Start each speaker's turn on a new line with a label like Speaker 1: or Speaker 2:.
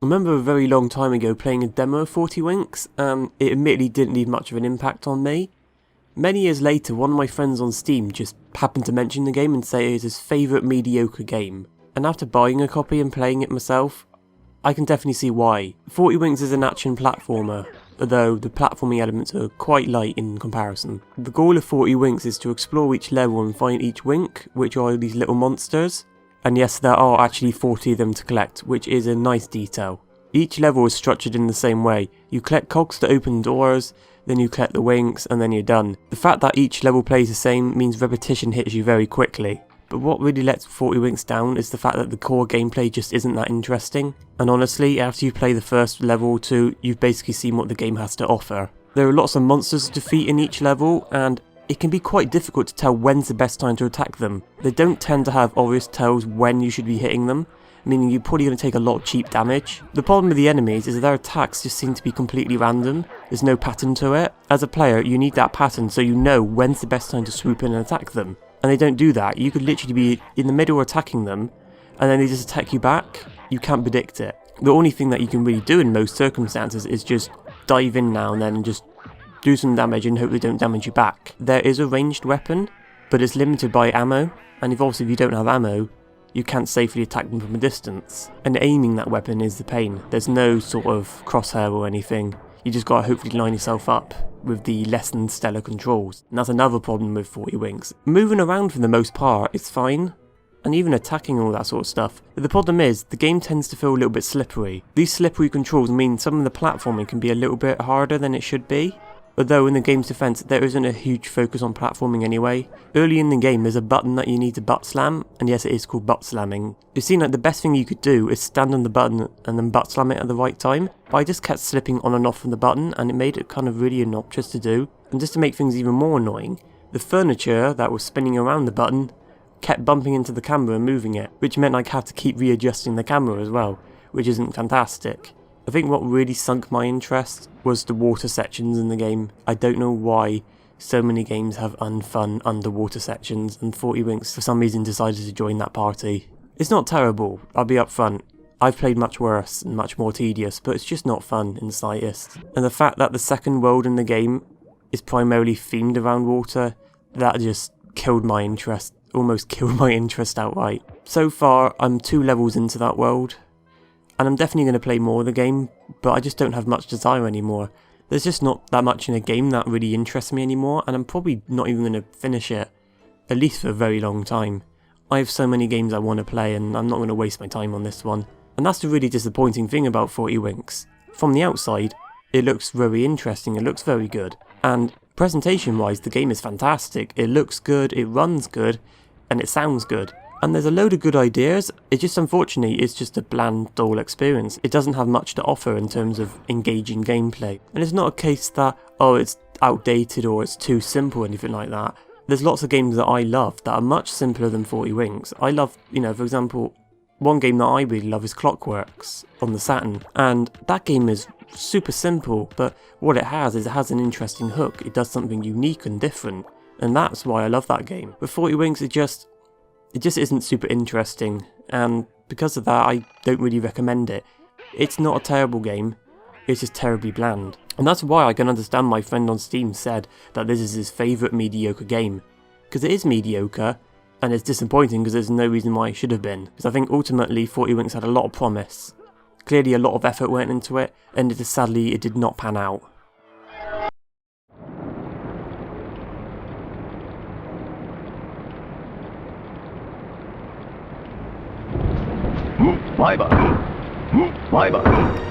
Speaker 1: remember a very long time ago playing a demo of 40 Winks, and it admittedly didn't leave much of an impact on me. Many years later, one of my friends on Steam just happened to mention the game and say it is his favourite mediocre game. And after buying a copy and playing it myself, I can definitely see why. 40 Winks is an action platformer, although the platforming elements are quite light in comparison. The goal of 40 Winks is to explore each level and find each Wink, which are these little monsters. And yes, there are actually 40 of them to collect, which is a nice detail. Each level is structured in the same way. You collect cogs to open doors, then you collect the Winks, and then you're done. The fact that each level plays the same means repetition hits you very quickly. But what really lets 40 Winks down is the fact that the core gameplay just isn't that interesting. And honestly, after you play the first level or two, you've basically seen what the game has to offer. There are lots of monsters to defeat in each level, and it can be quite difficult to tell when's the best time to attack them. They don't tend to have obvious tells when you should be hitting them, meaning you're probably going to take a lot of cheap damage. The problem with the enemies is that their attacks just seem to be completely random. There's no pattern to it. As a player, you need that pattern so you know when's the best time to swoop in and attack them. And they don't do that. You could literally be in the middle attacking them, and then they just attack you back. You can't predict it. The only thing that you can really do in most circumstances is just dive in now and then and just do some damage and hope they don't damage you back. There is a ranged weapon, but it's limited by ammo, and if you don't have ammo, you can't safely attack them from a distance. And aiming that weapon is the pain. There's no sort of crosshair or anything. You just gotta hopefully line yourself up with the less than stellar controls. And that's another problem with 40 Winks. Moving around for the most part is fine, and even attacking all that sort of stuff. But the problem is, the game tends to feel a little bit slippery. These slippery controls mean some of the platforming can be a little bit harder than it should be. Although in the game's defense, there isn't a huge focus on platforming anyway. Early in the game, there's a button that you need to butt slam, and yes, it is called butt slamming. It seemed like the best thing you could do is stand on the button and then butt slam it at the right time, but I just kept slipping on and off from the button, and it made it kind of really obnoxious to do. And just to make things even more annoying, the furniture that was spinning around the button kept bumping into the camera and moving it, which meant I'd have to keep readjusting the camera as well, which isn't fantastic. I think what really sunk my interest was the water sections in the game. I don't know why so many games have unfun underwater sections, and 40 Winks for some reason decided to join that party. It's not terrible, I'll be upfront. I've played much worse and much more tedious, but it's just not fun in the slightest. And the fact that the second world in the game is primarily themed around water, that just killed my interest, almost killed my interest outright. So far, I'm 2 levels into that world, and I'm definitely going to play more of the game, but I just don't have much desire anymore. There's just not that much in a game that really interests me anymore, and I'm probably not even going to finish it, at least for a very long time. I have so many games I want to play, and I'm not going to waste my time on this one. And that's the really disappointing thing about 40 Winks. From the outside, it looks very interesting, it looks very good, and presentation-wise, the game is fantastic. It looks good, it runs good, and it sounds good. And there's a load of good ideas, it's just unfortunately it's just a bland, dull experience. It doesn't have much to offer in terms of engaging gameplay. And it's not a case that, oh, it's outdated or it's too simple or anything like that. There's lots of games that I love that are much simpler than 40 Winks. I love, for example, one game that I really love is Clockworks on the Saturn. And that game is super simple, but what it has is it has an interesting hook. It does something unique and different. And that's why I love that game. But 40 Winks, it just isn't super interesting, and because of that I don't really recommend it. It's not a terrible game, it's just terribly bland. And that's why I can understand my friend on Steam said that this is his favourite mediocre game. Because it is mediocre, and it's disappointing because there's no reason why it should have been. Because I think ultimately 40 Winks had a lot of promise. Clearly a lot of effort went into it, and sadly it did not pan out.
Speaker 2: Bye bye. Bye bye.